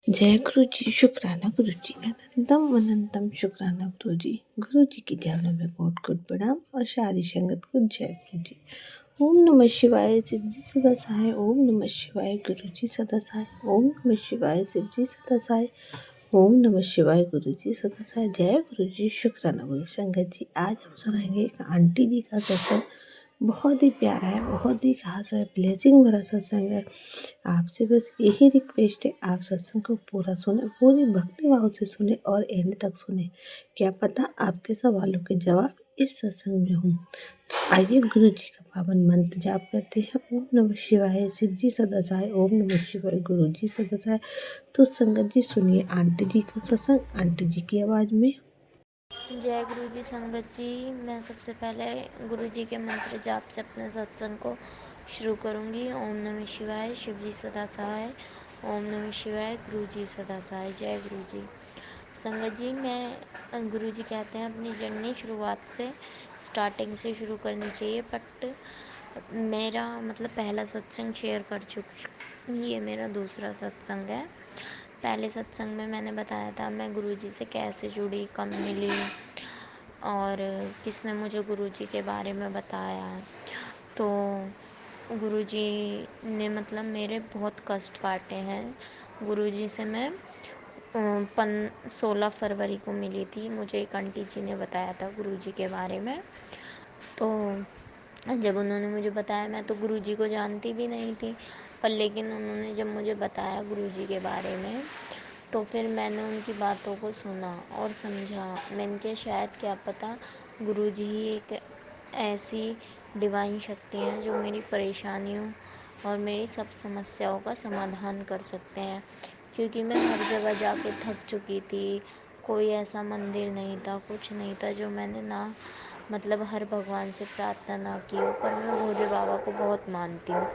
जय गुरु जी, शुक्राना गुरु जी, अनंतम अनंतम शुक्राना गुरु जी। गुरु जी की चरणों में कोट कोट प्रणाम और सारी संगत को जय गुरु जी। ओम नमः शिवाय, शिव जी सदा सहाय। ओम नमः शिवाय, गुरु जी सदा सहाय। ओम नमः शिवाय, शिव जी सदा सहाय। ओम नमः शिवाय, गुरु जी सदा सहाय। जय गुरु जी, शुक्राना गुरु संगत जी। आज हम सुनाएंगे एक आंटी जी का सत्संग। बहुत ही प्यारा है, बहुत ही खास है, ब्लेसिंग भरा सत्संग है। आपसे बस यही रिक्वेस्ट है, आप सत्संग को पूरा सुने, पूरी भक्ति भाव से सुने और एंड तक सुने। क्या पता आपके सवालों के जवाब इस सत्संग में हों। तो आइए गुरु जी का पावन मंत्र जाप करते हैं। ओम नमः शिवाय, शिव जी सदा सहाय। ओम नमः शिवाय, गुरु जी सदा सहाय। तो संगत जी सुनिए आंटी जी का सत्संग आंटी जी की आवाज़ में। जय गुरु जी। संगत जी, मैं सबसे पहले गुरु जी के मंत्र जाप से अपने सत्संग को शुरू करूँगी। ओम नमः शिवाय, शिव जी सदा सहाय। ओम नमः शिवाय, गुरु जी सदा सहाय। जय गुरु जी। संगत जी, मैं गुरु जी कहते हैं अपनी जर्नी शुरुआत से, स्टार्टिंग से शुरू करनी चाहिए, बट मेरा मतलब पहला सत्संग शेयर कर चुकी, ये मेरा दूसरा सत्संग है। पहले सत्संग में मैंने बताया था मैं गुरुजी से कैसे जुड़ी, कब मिली और किसने मुझे गुरुजी के बारे में बताया। तो गुरुजी ने मतलब मेरे बहुत कष्ट काटे हैं। गुरुजी से मैं 16 फरवरी को मिली थी। मुझे एक आंटी जी ने बताया था गुरुजी के बारे में। तो जब उन्होंने मुझे बताया, मैं तो गुरुजी को जानती भी नहीं थी, पर लेकिन उन्होंने जब मुझे बताया गुरुजी के बारे में, तो फिर मैंने उनकी बातों को सुना और समझा। मैंने कहा शायद क्या पता गुरुजी ही एक ऐसी डिवाइन शक्ति हैं जो मेरी परेशानियों और मेरी सब समस्याओं का समाधान कर सकते हैं। क्योंकि मैं हर जगह जाके थक चुकी थी। कोई ऐसा मंदिर नहीं था, कुछ नहीं था जो मैंने ना मतलब हर भगवान से प्रार्थना ना की हो। पर मैं भोले बाबा को बहुत मानती हूँ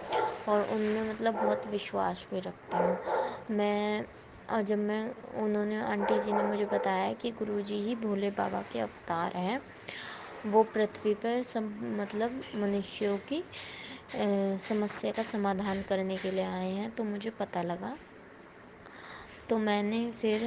और उनमें मतलब बहुत विश्वास भी रखती हूँ मैं। और जब मैं उन्होंने आंटी जी ने मुझे बताया कि गुरुजी ही भोले बाबा के अवतार हैं, वो पृथ्वी पर सब मतलब मनुष्यों की समस्या का समाधान करने के लिए आए हैं, तो मुझे पता लगा। तो मैंने फिर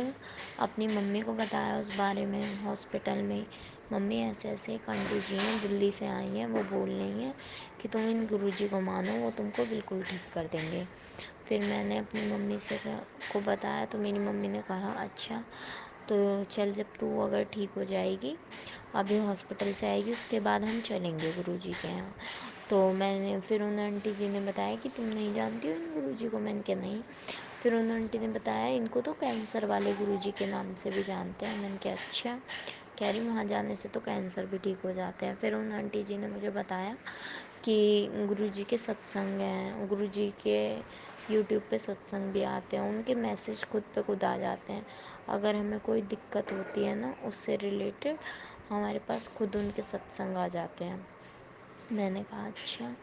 अपनी मम्मी को बताया उस बारे में हॉस्पिटल में। मम्मी ऐसे ऐसे एक आंटी जी हैं, दिल्ली से आई हैं, वो बोल रही हैं कि तुम इन गुरुजी को मानो, वो तुमको बिल्कुल ठीक कर देंगे। फिर मैंने अपनी मम्मी से को बताया, तो मेरी मम्मी ने कहा अच्छा तो चल, जब तू अगर ठीक हो जाएगी, अभी हॉस्पिटल से आएगी, उसके बाद हम चलेंगे गुरुजी के यहाँ। तो मैंने फिर उन आंटी जी ने बताया कि तुम नहीं जानती हो इन गुरुजी को। मैंने कहा नहीं। फिर उन आंटी ने बताया इनको तो कैंसर वाले गुरुजी के नाम से भी जानते हैं। मैंने कहा अच्छा। कह रही वहाँ जाने से तो कैंसर भी ठीक हो जाते हैं। फिर उन आंटी जी ने मुझे बताया कि गुरुजी के सत्संग हैं, गुरुजी के यूट्यूब पे सत्संग भी आते हैं, उनके मैसेज खुद पे खुद आ जाते हैं। अगर हमें कोई दिक्कत होती है ना उससे रिलेटेड, हमारे पास खुद उनके सत्संग आ जाते हैं। मैंने कहा अच्छा।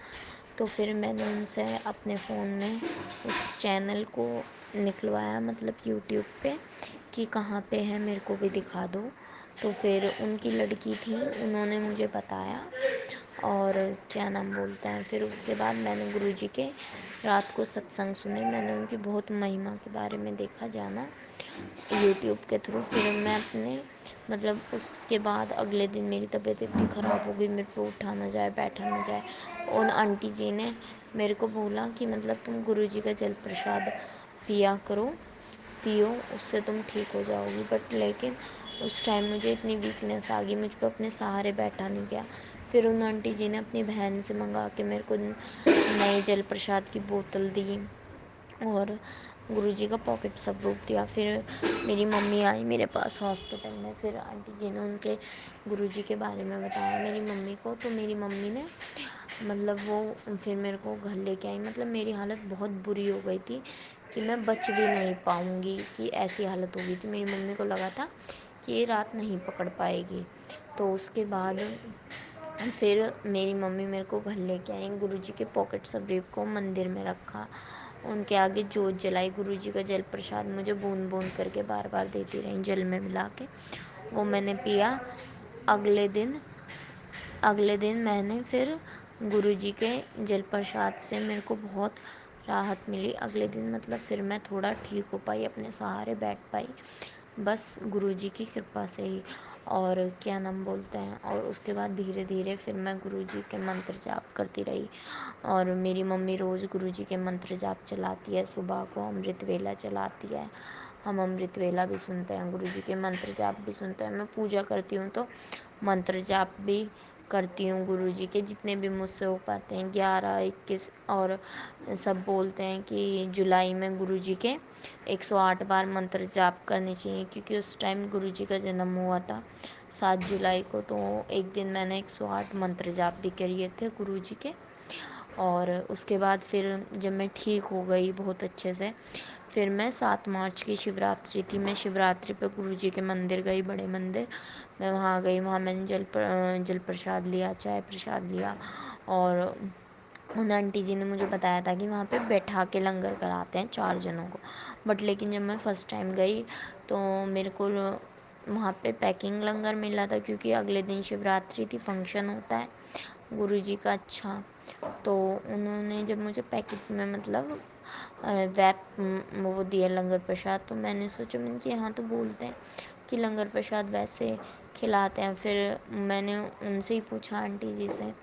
तो फिर मैंने उनसे अपने फ़ोन में उस चैनल को निकलवाया, मतलब यूट्यूब पे, कि कहाँ पे है मेरे को भी दिखा दो। तो फिर उनकी लड़की थी, उन्होंने मुझे बताया और क्या नाम बोलते हैं, फिर उसके बाद मैंने गुरुजी के रात को सत्संग सुने। मैंने उनकी बहुत महिमा के बारे में देखा जाना यूट्यूब के थ्रू। फिर मैं अपने मतलब उसके बाद अगले दिन मेरी तबीयत इतनी ख़राब हो गई, मेरे को उठा ना जाए, बैठा ना जाए। उन आंटी जी ने मेरे को बोला कि मतलब तुम गुरुजी का जल प्रसाद पिया करो, पियो, उससे तुम ठीक हो जाओगी। बट लेकिन उस टाइम मुझे इतनी वीकनेस आ गई, मुझ पर अपने सहारे बैठा नहीं गया। फिर उन आंटी जी ने अपनी बहन से मंगा के मेरे को नई जल प्रसाद की बोतल दी और गुरुजी का पॉकेट स्वरूप दिया। फिर मेरी मम्मी आई मेरे पास हॉस्पिटल में। फिर आंटी जी ने उनके गुरुजी के बारे में बताया मेरी मम्मी को। तो मेरी मम्मी ने मतलब वो फिर मेरे को घर लेके आई। मतलब मेरी हालत बहुत बुरी हो गई थी कि मैं बच भी नहीं पाऊँगी, कि ऐसी हालत हो गई थी। मेरी मम्मी को लगा था कि ये रात नहीं पकड़ पाएगी। तो उसके बाद फिर मेरी मम्मी मेरे को घर लेके आई, गुरुजी के पॉकेट स्वरूप को मंदिर में रखा, उनके आगे जोत जलाई, गुरुजी का जल प्रसाद मुझे बूंद बूंद करके बार बार देती रही जल में मिला के। वो मैंने पिया। अगले दिन मैंने फिर गुरुजी के जल प्रसाद से मेरे को बहुत राहत मिली। अगले दिन मतलब फिर मैं थोड़ा ठीक हो पाई, अपने सहारे बैठ पाई, बस गुरुजी की कृपा से ही। और क्या नाम बोलते हैं, और उसके बाद धीरे धीरे फिर मैं गुरुजी के मंत्र जाप करती रही। और मेरी मम्मी रोज़ गुरुजी के मंत्र जाप चलाती है, सुबह को अमृत वेला चलाती है, हम अमृत वेला भी सुनते हैं, गुरुजी के मंत्र जाप भी सुनते हैं। मैं पूजा करती हूँ तो मंत्र जाप भी करती हूँ गुरुजी के, जितने भी मुझसे हो पाते हैं, 11, 21। और सब बोलते हैं कि जुलाई में गुरुजी के 108 बार मंत्र जाप करने चाहिए, क्योंकि उस टाइम गुरुजी का जन्म हुआ था 7 जुलाई को। तो एक दिन मैंने 108 मंत्र जाप भी किए थे गुरुजी के। और उसके बाद फिर जब मैं ठीक हो गई बहुत अच्छे से, फिर मैं 7 मार्च की शिवरात्रि थी, मैं शिवरात्रि पे गुरुजी के मंदिर गई, बड़े मंदिर। मैं वहाँ गई, वहाँ मैंने जल प्रसाद लिया, चाय प्रसाद लिया। और उन आंटी जी ने मुझे बताया था कि वहाँ पे बैठा के लंगर कराते हैं 4 जनों को। बट लेकिन जब मैं फ़र्स्ट टाइम गई तो मेरे को वहाँ पे पैकिंग लंगर मिला था, क्योंकि अगले दिन शिवरात्रि थी, फंक्शन होता है गुरुजी का। अच्छा, तो उन्होंने जब मुझे पैकेट में मतलब वो दिया लंगर प्रसाद, तो मैंने सोचा, मैंने कि यहाँ तो बोलते हैं कि लंगर प्रसाद वैसे खिलाते हैं। फिर मैंने उनसे ही पूछा, आंटी जी से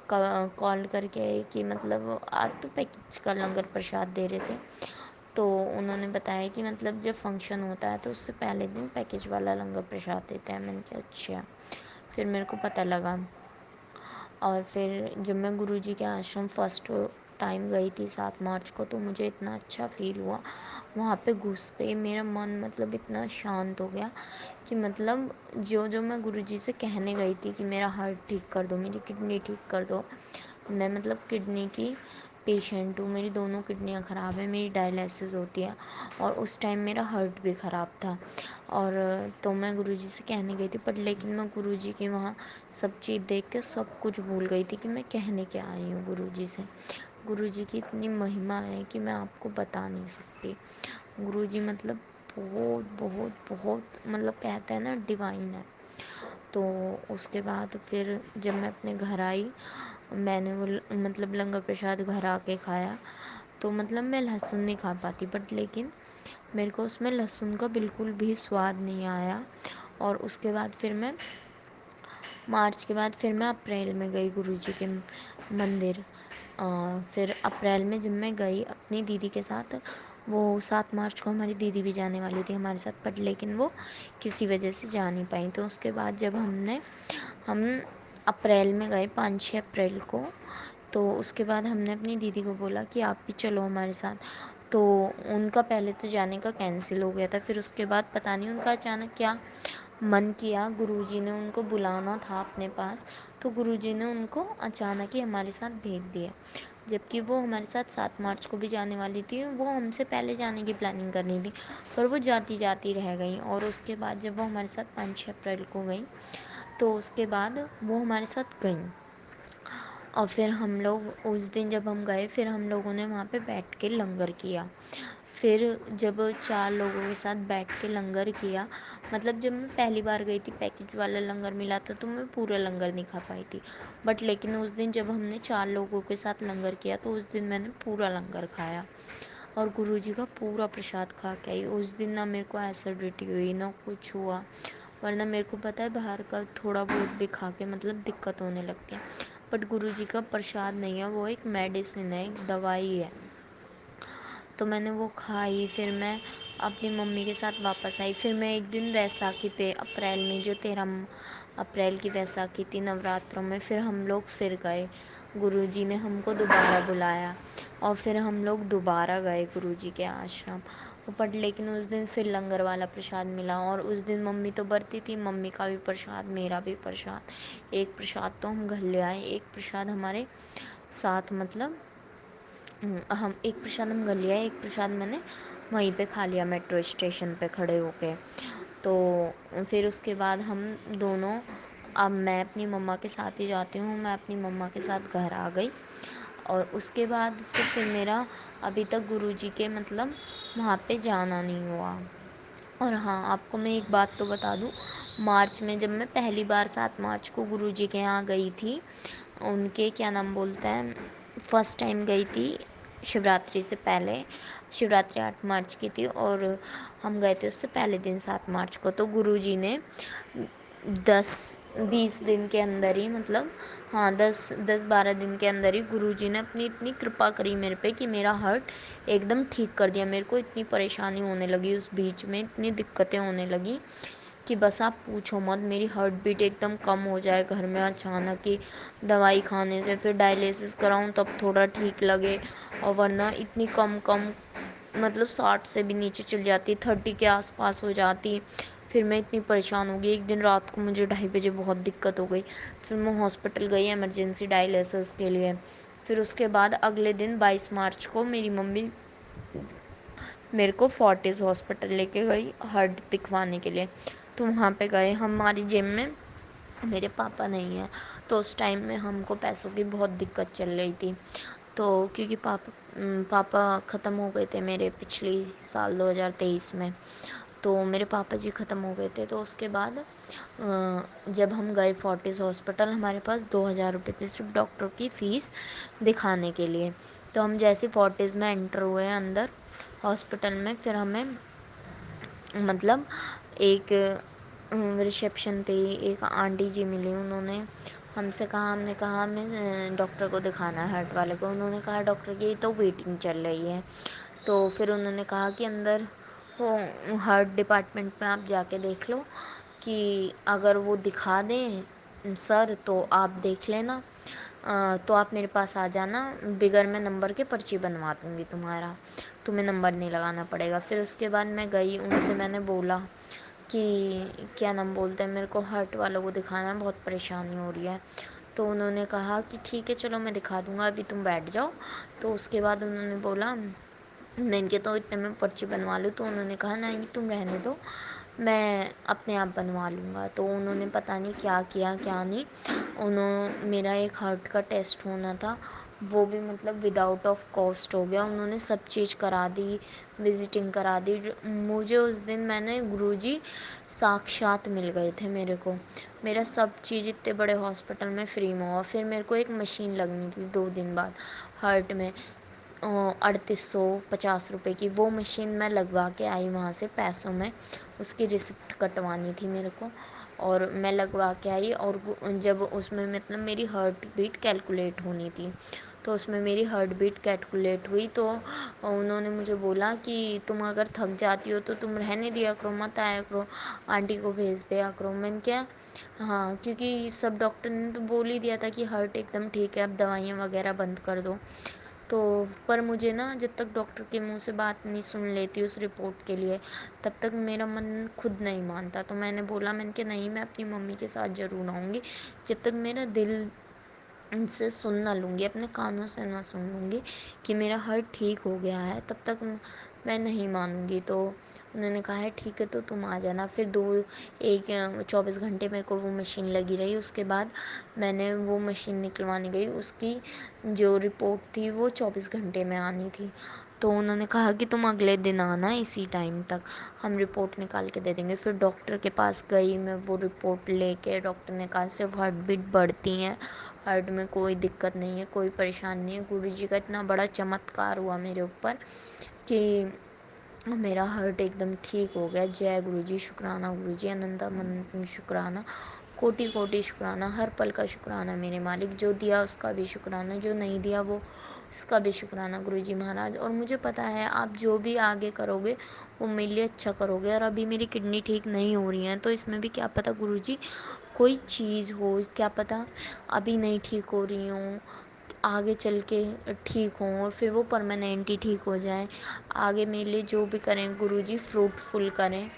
कॉल करके, कि मतलब आज तो पैकेज का लंगर प्रसाद दे रहे थे। तो उन्होंने बताया कि मतलब जब फंक्शन होता है तो उससे पहले दिन पैकेज वाला लंगर प्रसाद देते हैं। मैंने कहा अच्छा, फिर मेरे को पता लगा। और फिर जब मैं गुरुजी के आश्रम फ़र्स्ट टाइम गई थी 7 मार्च को, तो मुझे इतना अच्छा फ़ील हुआ। वहाँ पे घुसते ही मेरा मन मतलब इतना शांत हो गया कि मतलब जो जो मैं गुरुजी से कहने गई थी कि मेरा हार्ट ठीक कर दो, मेरी किडनी ठीक कर दो। मैं मतलब किडनी की पेशेंट हूँ, मेरी दोनों किडनियाँ ख़राब है, मेरी डायलिसिस होती है, और उस टाइम मेरा हार्ट भी ख़राब था। और तो मैं गुरुजी से कहने गई थी, पर लेकिन मैं गुरुजी के वहाँ सब चीज़ देख के सब कुछ भूल गई थी कि मैं कहने क्या आई हूँ गुरुजी से। गुरुजी की इतनी महिमा है कि मैं आपको बता नहीं सकती। गुरुजी मतलब बहुत बहुत बहुत मतलब कहते हैं ना, डिवाइन है। तो उसके बाद फिर जब मैं अपने घर आई, मैंने वो मतलब लंगर प्रसाद घर आके खाया, तो मतलब मैं लहसुन नहीं खा पाती, बट लेकिन मेरे को उसमें लहसुन का बिल्कुल भी स्वाद नहीं आया। और उसके बाद फिर मैं मार्च के बाद फिर मैं अप्रैल में गई गुरुजी के मंदिर। फिर अप्रैल में जब मैं गई अपनी दीदी के साथ, वो 7 मार्च को हमारी दीदी भी जाने वाली थी हमारे साथ, बट लेकिन वो किसी वजह से जा नहीं पाई। तो उसके बाद जब हम अप्रैल में गए 5-6 अप्रैल को, तो उसके बाद हमने अपनी दीदी को बोला कि आप भी चलो हमारे साथ। तो उनका पहले तो जाने का कैंसिल हो गया था, फिर उसके बाद पता नहीं उनका अचानक क्या मन किया, गुरुजी ने उनको बुलाना था अपने पास, तो गुरुजी ने उनको अचानक ही हमारे साथ भेज दिया। जबकि वो हमारे साथ 7 मार्च को भी जाने वाली थी, वो हमसे पहले जाने की प्लानिंग करनी थी, पर वो जाती जाती रह गई। और उसके बाद जब वो हमारे साथ 5-6 अप्रैल को गई, तो उसके बाद वो हमारे साथ गई। और फिर हम लोग उस दिन जब हम गए, फिर हम लोगों ने वहाँ पे बैठ के लंगर किया। फिर जब 4 लोगों के साथ बैठ के लंगर किया, मतलब जब मैं पहली बार गई थी पैकेज वाला लंगर मिला था, तो मैं पूरा लंगर नहीं खा पाई थी। बट लेकिन उस दिन जब हमने 4 लोगों के साथ लंगर किया, तो उस दिन मैंने पूरा लंगर खाया और गुरुजी का पूरा प्रसाद खा के आई। उस दिन ना मेरे को एसिडिटी हुई, ना कुछ हुआ, वरना मेरे को पता है बाहर का थोड़ा बहुत भी खा के मतलब दिक्कत होने लगती है। बट गुरुजी का प्रसाद नहीं है, वो एक मेडिसिन है, एक दवाई है। तो मैंने वो खाई, फिर मैं अपनी मम्मी के साथ वापस आई। फिर मैं एक दिन वैसाखी पे अप्रैल में, जो 13 अप्रैल की वैसाखी थी, नवरात्रों में, फिर हम लोग फिर गए। गुरुजी ने हमको दोबारा बुलाया और फिर हम लोग दोबारा गए गुरुजी के आश्रम। बट लेकिन उस दिन फिर लंगर वाला प्रसाद मिला, और उस दिन मम्मी तो बरती थी, मम्मी का भी प्रसाद, मेरा भी प्रसाद। एक प्रसाद तो हम घर ले आए, एक प्रसाद हमारे साथ मतलब हम एक प्रसाद हम घर लिया, एक प्रसाद मैंने वहीं पे खा लिया मेट्रो स्टेशन पे खड़े होके। तो फिर उसके बाद हम दोनों, अब मैं अपनी मम्मा के साथ ही जाती हूँ, मैं अपनी मम्मा के साथ घर आ गई। और उसके बाद से फिर मेरा अभी तक गुरुजी के मतलब वहाँ पे जाना नहीं हुआ। और हाँ, आपको मैं एक बात तो बता दूँ, मार्च में जब मैं पहली बार 7 मार्च को गुरुजी के यहाँ गई थी, उनके क्या नाम बोलते हैं, फ़र्स्ट टाइम गई थी, शिवरात्रि से पहले, शिवरात्रि 8 मार्च की थी और हम गए थे उससे पहले दिन 7 मार्च को। तो गुरुजी ने 10-20 दिन के अंदर ही, मतलब हाँ 10-12 दिन के अंदर ही गुरुजी ने अपनी इतनी कृपा करी मेरे पे कि मेरा हार्ट एकदम ठीक कर दिया। मेरे को इतनी परेशानी होने लगी उस बीच में, इतनी दिक्कतें होने लगी कि बस आप पूछो मत। मेरी हार्ट बीट एकदम कम हो जाए घर में अचानक ही दवाई खाने से, फिर डायलिसिस कराऊं तब थोड़ा ठीक लगे, और वरना इतनी कम कम, मतलब 60 से भी नीचे चल जाती, 30 के आसपास हो जाती। फिर मैं इतनी परेशान हो गई, एक दिन रात को मुझे 2:30 बजे बहुत दिक्कत हो गई। फिर मैं हॉस्पिटल गई इमरजेंसी डायलिसिस के लिए। फिर उसके बाद अगले दिन 22 मार्च को मेरी मम्मी मेरे को फोर्टिस हॉस्पिटल लेके गई हार्ट दिखवाने के लिए। तो वहाँ पे गए, हमारी जिम में मेरे पापा नहीं हैं, तो उस टाइम में हमको पैसों की बहुत दिक्कत चल रही थी। तो क्योंकि पापा ख़त्म हो गए थे मेरे पिछली साल 2023 में, तो मेरे पापा जी ख़त्म हो गए थे। तो उसके बाद जब हम गए फोर्टिस हॉस्पिटल, हमारे पास 2,000 रुपये थे सिर्फ डॉक्टर की फ़ीस दिखाने के लिए। तो हम जैसे फोर्टिस में एंटर हुए अंदर हॉस्पिटल में, फिर हमें मतलब एक रिसेप्शन पे एक आंटी जी मिली। उन्होंने हमसे कहा, हमने कहा हमें डॉक्टर को दिखाना है हार्ट वाले को। उन्होंने कहा डॉक्टर की तो वेटिंग चल रही है। तो फिर उन्होंने कहा कि अंदर हो हार्ट डिपार्टमेंट में आप जाके देख लो, कि अगर वो दिखा दें सर तो आप देख लेना, तो आप मेरे पास आ जाना, बिगर मैं नंबर के पर्ची बनवा दूँगी तुम्हारा, तुम्हें नंबर नहीं लगाना पड़ेगा। फिर उसके बाद मैं गई, उनसे मैंने बोला कि क्या नाम बोलते हैं, मेरे को हार्ट वालों को दिखाना है, बहुत परेशानी हो रही है। तो उन्होंने कहा कि ठीक है चलो मैं दिखा दूँगा, अभी तुम बैठ जाओ। तो उसके बाद उन्होंने बोला, मैं इनके तो इतने में पर्ची बनवा लूँ। तो उन्होंने कहा नहीं तुम रहने दो, मैं अपने आप बनवा लूँगा। तो उन्होंने पता नहीं क्या किया क्या नहीं, मेरा एक हार्ट का टेस्ट होना था, वो भी मतलब विदाउट ऑफ कॉस्ट हो गया। उन्होंने सब चीज़ करा दी, विजिटिंग करा दी मुझे। उस दिन मैंने गुरुजी साक्षात मिल गए थे मेरे को। मेरा सब चीज़ इतने बड़े हॉस्पिटल में फ्री में हुआ। फिर मेरे को एक मशीन लगनी थी 2 दिन बाद हार्ट में, 3850 रुपये की। वो मशीन मैं लगवा के आई वहाँ से पैसों में, उसकी रिसिप्ट कटवानी थी मेरे को, और मैं लगवा के आई। और जब उसमें मतलब मेरी हार्ट बीट कैलकुलेट होनी थी, तो उसमें मेरी हार्ट बीट कैलकुलेट हुई। तो उन्होंने मुझे बोला कि तुम अगर थक जाती हो तो तुम रहने दिया करो, मत आया करो, आंटी को भेज दिया करो। मैंने क्या, हाँ क्योंकि सब डॉक्टर ने तो बोल ही दिया था कि हार्ट एकदम ठीक है, अब दवाइयाँ वगैरह बंद कर दो। तो पर मुझे ना जब तक डॉक्टर के मुंह से बात नहीं सुन लेती उस रिपोर्ट के लिए, तब तक मेरा मन खुद नहीं मानता। तो मैंने बोला, मैंने कि नहीं मैं अपनी मम्मी के साथ ज़रूर आऊँगी, जब तक मेरा दिल इनसे सुन ना लूँगी, अपने कानों से ना सुन लूँगी कि मेरा हार्ट ठीक हो गया है, तब तक मैं नहीं मानूँगी। तो उन्होंने कहा है ठीक है तो तुम आ जाना। फिर 24 घंटे मेरे को वो मशीन लगी रही। उसके बाद मैंने वो मशीन निकलवाने गई, उसकी जो रिपोर्ट थी वो 24 घंटे में आनी थी। तो उन्होंने कहा कि तुम अगले दिन आना इसी टाइम तक, हम रिपोर्ट निकाल के दे देंगे। फिर डॉक्टर के पास गई मैं वो रिपोर्ट लेके। डॉक्टर ने कहा सिर्फ हार्ट बीट बढ़ती हैं, हार्ट में कोई दिक्कत नहीं है, कोई परेशानी नहीं है। गुरुजी का इतना बड़ा चमत्कार हुआ मेरे ऊपर कि मेरा हार्ट एकदम ठीक हो गया। जय गुरुजी, शुक्राना गुरुजी, अनंत अनंत शुक्राना, कोटि कोटि शुक्राना, हर पल का शुक्राना मेरे मालिक। जो दिया उसका भी शुक्राना, जो नहीं दिया वो उसका भी शुक्राना गुरुजी महाराज। और मुझे पता है आप जो भी आगे करोगे वो मेरे लिए अच्छा करोगे। और अभी मेरी किडनी ठीक नहीं हो रही है, तो इसमें भी क्या पता गुरुजी कोई चीज़ हो, क्या पता अभी नहीं ठीक हो रही हूँ, आगे चल के ठीक हों, और फिर वो परमानेंट ही ठीक हो जाए। आगे मेरे लिए जो भी करें गुरुजी फ्रूटफुल करें,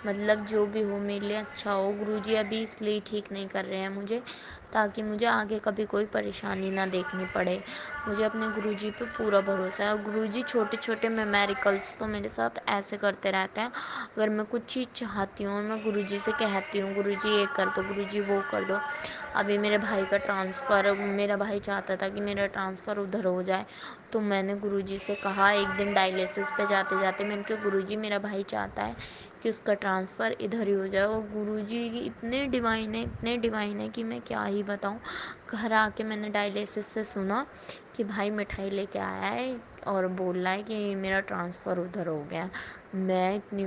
मतलब जो भी हो मेरे लिए अच्छा हो। गुरुजी अभी इसलिए ठीक नहीं कर रहे हैं मुझे, ताकि मुझे आगे कभी कोई परेशानी ना देखनी पड़े। मुझे अपने गुरुजी पे पूरा भरोसा है। और गुरुजी छोटे छोटे मेरिकल्स तो मेरे साथ ऐसे करते रहते हैं। अगर मैं कुछ चीज़ चाहती हूँ और मैं गुरुजी से कहती हूँ गुरुजी ये कर दो, गुरुजी वो कर दो। अभी मेरे भाई का ट्रांसफ़र, मेरा भाई चाहता था कि मेरा ट्रांसफ़र उधर हो जाए, तो मैंने गुरुजी से कहा एक दिन डायलिसिस पे जाते जाते, मैंने कहा गुरुजी मेरा भाई चाहता है कि उसका ट्रांसफ़र इधर ही हो जाए। और गुरुजी इतने डिवाइन है, इतने डिवाइन है कि मैं क्या ही बताऊँ। घर आके मैंने डायलिसिस से सुना कि भाई मिठाई लेके आया है, और बोल रहा है कि मेरा ट्रांसफ़र उधर हो गया। मैं इतनी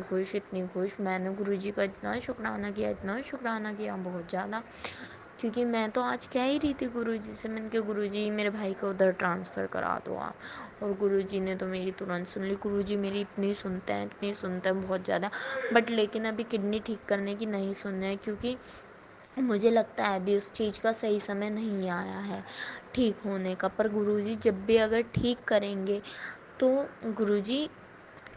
खुश, मैंने गुरुजी का इतना शुक्राना किया बहुत ज़्यादा, क्योंकि मैं तो आज कह ही रही थी गुरुजी से, मैंने कहा गुरुजी मेरे भाई को उधर ट्रांसफ़र करा दो आप। और गुरुजी ने तो मेरी तुरंत सुन ली। गुरुजी मेरी इतनी सुनते हैं बहुत ज़्यादा, बट लेकिन अभी किडनी ठीक करने की नहीं सुन रहे हैं, क्योंकि मुझे लगता है अभी उस चीज़ का सही समय नहीं आया है ठीक होने का। पर गुरुजी जब भी अगर ठीक करेंगे तो गुरुजी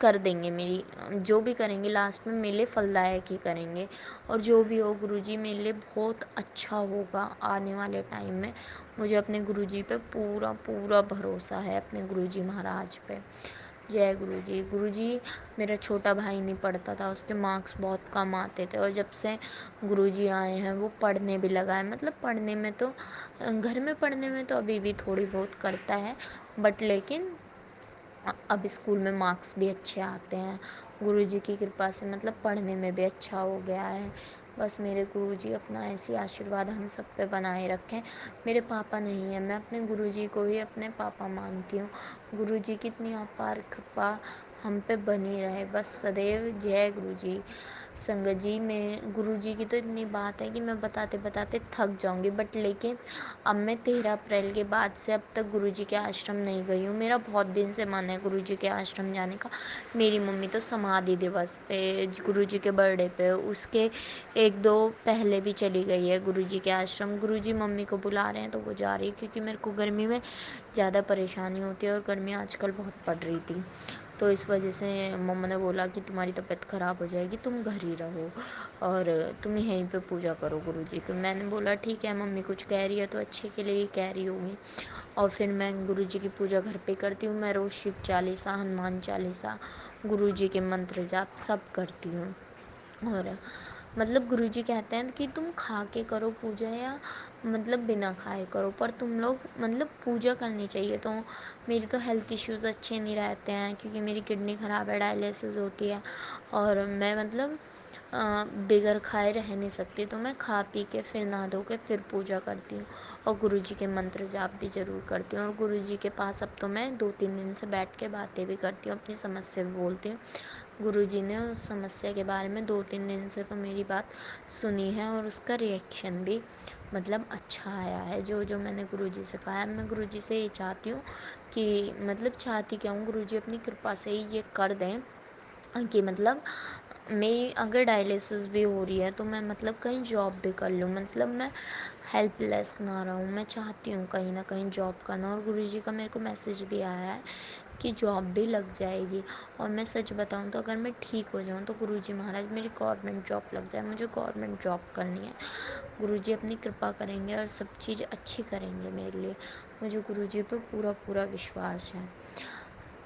कर देंगे, मेरी जो भी करेंगे लास्ट में मेरे लिए फलदायक ही करेंगे। और जो भी हो गुरुजी मेरे लिए बहुत अच्छा होगा आने वाले टाइम में। मुझे अपने गुरुजी पे पूरा पूरा भरोसा है, अपने गुरुजी महाराज पे। जय गुरुजी। गुरुजी मेरा छोटा भाई नहीं पढ़ता था, उसके मार्क्स बहुत कम आते थे, और जब से गुरुजी आए हैं वो पढ़ने भी लगा है। मतलब पढ़ने में तो घर में पढ़ने में तो अभी भी थोड़ी बहुत करता है, बट लेकिन अब स्कूल में मार्क्स भी अच्छे आते हैं गुरुजी की कृपा से। मतलब पढ़ने में भी अच्छा हो गया है। बस मेरे गुरुजी अपना ऐसी आशीर्वाद हम सब पे बनाए रखें। मेरे पापा नहीं है, मैं अपने गुरुजी को ही अपने पापा मानती हूँ। गुरुजी की इतनी अपार कृपा हम पे बनी रहे बस सदैव। जय गुरुजी। संगत जी, मैं गुरुजी की तो इतनी बात है कि मैं बताते बताते थक जाऊंगी, बट लेकिन अब मैं 13 अप्रैल के बाद से अब तक गुरुजी के आश्रम नहीं गई हूँ। मेरा बहुत दिन से मन है गुरुजी के आश्रम जाने का। मेरी मम्मी तो समाधि दिवस पे, गुरुजी के बर्थडे पे, उसके 1-2 पहले भी चली गई है गुरुजी के आश्रम। गुरुजी मम्मी को बुला रहे हैं तो वो जा रही है, क्योंकि मेरे को गर्मी में ज़्यादा परेशानी होती है और गर्मी आजकल बहुत पड़ रही थी। तो इस वजह से मम्मा ने बोला कि तुम्हारी तबीयत ख़राब हो जाएगी, तुम घर ही रहो और तुम यहीं पे पूजा करो गुरुजी की। मैंने बोला ठीक है, मम्मी कुछ कह रही है तो अच्छे के लिए ही कह रही होगी। और फिर मैं गुरुजी की पूजा घर पे करती हूँ। मैं रोज़ शिव चालीसा, हनुमान चालीसा, गुरुजी के मंत्र जाप सब करती हूँ। और मतलब गुरुजी कहते हैं कि तुम खा के करो पूजा या मतलब बिना खाए करो, पर तुम लोग मतलब पूजा करनी चाहिए। तो मेरी तो हेल्थ इश्यूज़ अच्छे नहीं रहते हैं, क्योंकि मेरी किडनी ख़राब है, डायलिसिस होती है, और मैं मतलब बगैर खाए रह नहीं सकती। तो मैं खा पी के फिर नहा धो के फिर पूजा करती हूँ, और गुरुजी के मंत्र जाप भी ज़रूर करती हूँ। और गुरुजी के पास अब तो मैं 2-3 दिन से बैठ के बातें भी करती हूँ, अपनी समस्या भी बोलती हूँ। गुरुजी ने उस समस्या के बारे में 2-3 दिन से तो मेरी बात सुनी है, और उसका रिएक्शन भी मतलब अच्छा आया है। जो जो मैंने गुरुजी से कहा है, मैं गुरुजी से ये चाहती हूँ कि मतलब चाहती क्या हूँ, गुरुजी अपनी कृपा से ही ये कर दें कि मतलब मेरी अगर डायलिसिस भी हो रही है तो मैं मतलब कहीं जॉब भी कर लूँ, मतलब मैं हेल्पलेस ना रहूँ। मैं चाहती हूँ कहीं ना कहीं जॉब करना, और गुरुजी का मेरे को मैसेज भी आया है कि जॉब भी लग जाएगी। और मैं सच बताऊँ तो अगर मैं ठीक हो जाऊँ तो गुरुजी महाराज मेरी गवर्नमेंट जॉब लग जाए। मुझे गवर्नमेंट जॉब करनी है। गुरुजी अपनी कृपा करेंगे और सब चीज़ अच्छी करेंगे मेरे लिए। मुझे गुरुजी पे पूरा पूरा विश्वास है।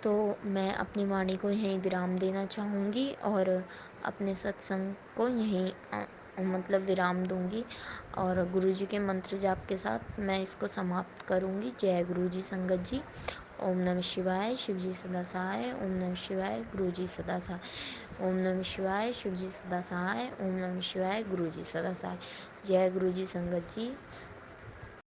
तो मैं अपनी वाणी को यहीं विराम देना चाहूँगी, और अपने सत्संग को यहीं मतलब विराम दूँगी, और गुरुजी के मंत्र जाप के साथ मैं इसको समाप्त करूँगी। जय गुरुजी संगत जी। ओम नमः शिवाय, शिवजी सदा सहाय। ओम नमः शिवाय, गुरुजी सदा सहाय। ओम नमः शिवाय, शिवजी सदा सहाय। ओम नमः शिवाय, गुरुजी सदा सहाय। जय गुरुजी संगत जी।